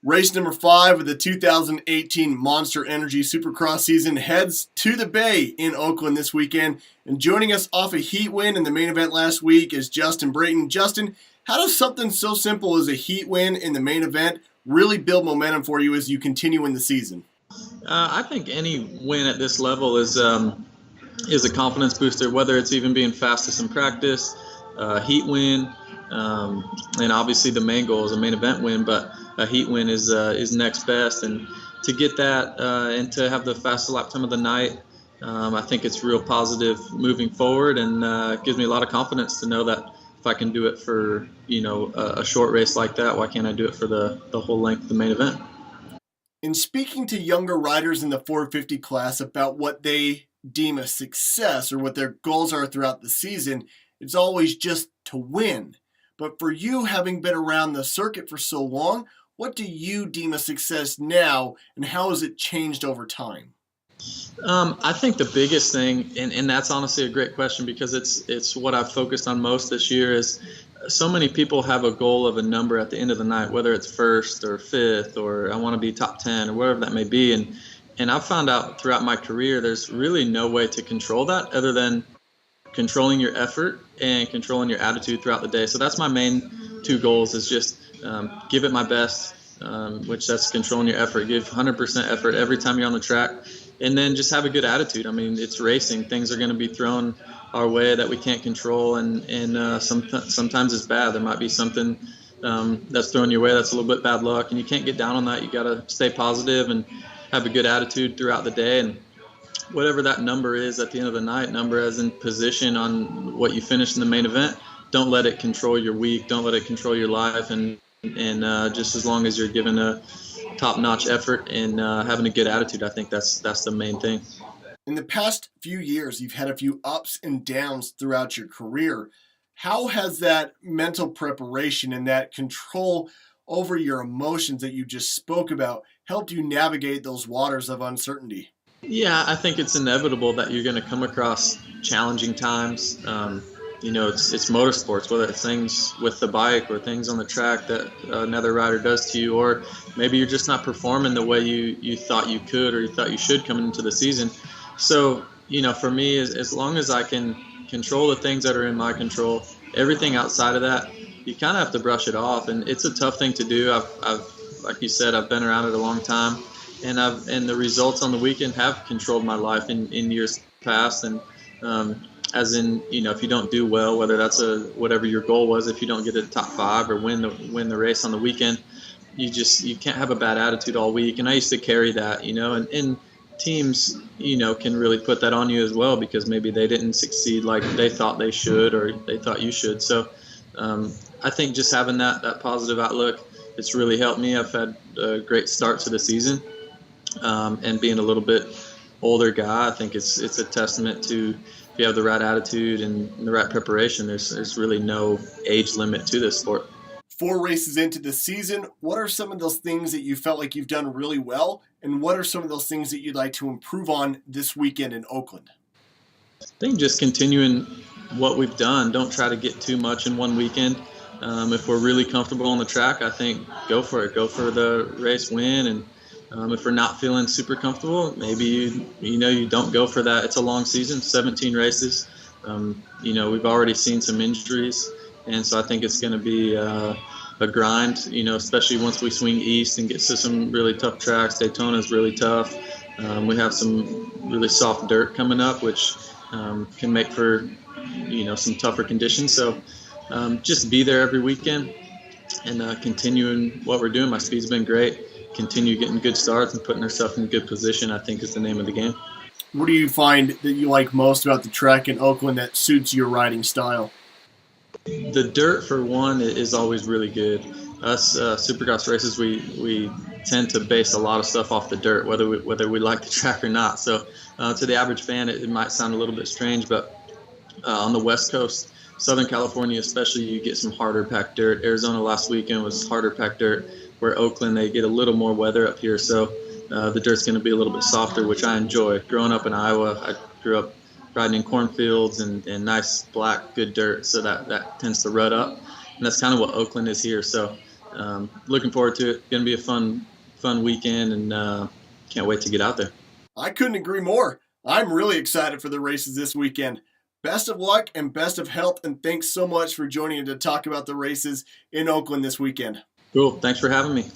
Race number 5 of the 2018 Monster Energy Supercross season heads to the Bay in Oakland this weekend. And joining us off a heat win in the main event last week is JustinBrayton. Justin, how does something so simple as a heat win in the main event really build momentum for you as you continue in the season? I think any win at this level is a confidence booster, whether it's even being fastest in practice, heat win, and obviously the main goal is a main event win, but a heat win is next best. And to get that and to have the fastest lap time of the night, I think it's real positive moving forward, and gives me a lot of confidence to know that if I can do it for a short race like that, why can't I do it for the whole length of the main event? In speaking to younger riders in the 450 class about what they deem a success or what their goals are throughout the season, it's always just to win. But for you, having been around the circuit for so long, what do you deem a success now, and how has it changed over time? I think the biggest thing, and that's honestly a great question because it's what I've focused on most this year, is so many people have a goal of a number at the end of the night, whether it's first or fifth or I want to be top 10 or whatever that may be. And I've found out throughout my career there's really no way to control that other than controlling your effort and controlling your attitude throughout the day. So that's my main two goals, is just give it my best, which that's controlling your effort. Give 100% effort every time you're on the track, and then just have a good attitude. I mean, it's racing. Things are going to be thrown our way that we can't control, and sometimes it's bad. There might be something that's thrown your way that's a little bit bad luck, and you can't get down on that. You got to stay positive and have a good attitude throughout the day, and whatever that number is at the end of the night, number as in position on what you finish in the main event, don't let it control your week, don't let it control your life, and just as long as you're giving a top-notch effort and having a good attitude, I think that's the main thing. In the past few years, you've had a few ups and downs throughout your career. How has that mental preparation and that control over your emotions that you just spoke about helped you navigate those waters of uncertainty? Yeah, I think it's inevitable that you're going to come across challenging times. It's motorsports, whether it's things with the bike or things on the track that another rider does to you, or maybe you're just not performing the way you thought you could or you thought you should coming into the season. So, for me, as long as I can control the things that are in my control, everything outside of that, you kind of have to brush it off. And it's a tough thing to do. I've like you said, I've been around it a long time. And the results on the weekend have controlled my life in years past. And as in, if you don't do well, whether that's whatever your goal was, if you don't get to the top 5 or win the race on the weekend, you can't have a bad attitude all week. And I used to carry that, and teams, can really put that on you as well because maybe they didn't succeed like they thought they should or they thought you should. So I think just having that positive outlook, it's really helped me. I've had a great start to the season. And being a little bit older guy, I think it's a testament to if you have the right attitude and the right preparation, there's really no age limit to this sport. 4 races into the season, what are some of those things that you felt like you've done really well, and what are some of those things that you'd like to improve on this weekend in Oakland? I think just continuing what we've done. Don't try to get too much in one weekend. If we're really comfortable on the track, I think go for it. Go for the race win, and if we're not feeling super comfortable, maybe you don't go for that. It's a long season, 17 races. We've already seen some injuries, and so I think it's going to be a grind. Especially once we swing east and get to some really tough tracks. Daytona's really tough. We have some really soft dirt coming up, which can make for some tougher conditions. So just be there every weekend and continuing what we're doing. My speed's been great. Continue getting good starts and putting ourselves in a good position, I think, is the name of the game. What do you find that you like most about the track in Oakland that suits your riding style? The dirt, for one, is always really good. Us Supercross races, we tend to base a lot of stuff off the dirt, whether we like the track or not. So to the average fan, it might sound a little bit strange, but on the West Coast, Southern California especially, you get some harder packed dirt. Arizona last weekend was harder packed dirt, where Oakland, they get a little more weather up here. So the dirt's going to be a little bit softer, which I enjoy. Growing up in Iowa, I grew up riding in cornfields and nice black good dirt, so that tends to rut up, and that's kind of what Oakland is here. So looking forward to it. Going to be a fun weekend, and can't wait to get out there. I couldn't agree more. I'm really excited for the races this weekend. Best of luck and best of health, and thanks so much for joining to talk about the races in Oakland this weekend. Cool. Thanks for having me.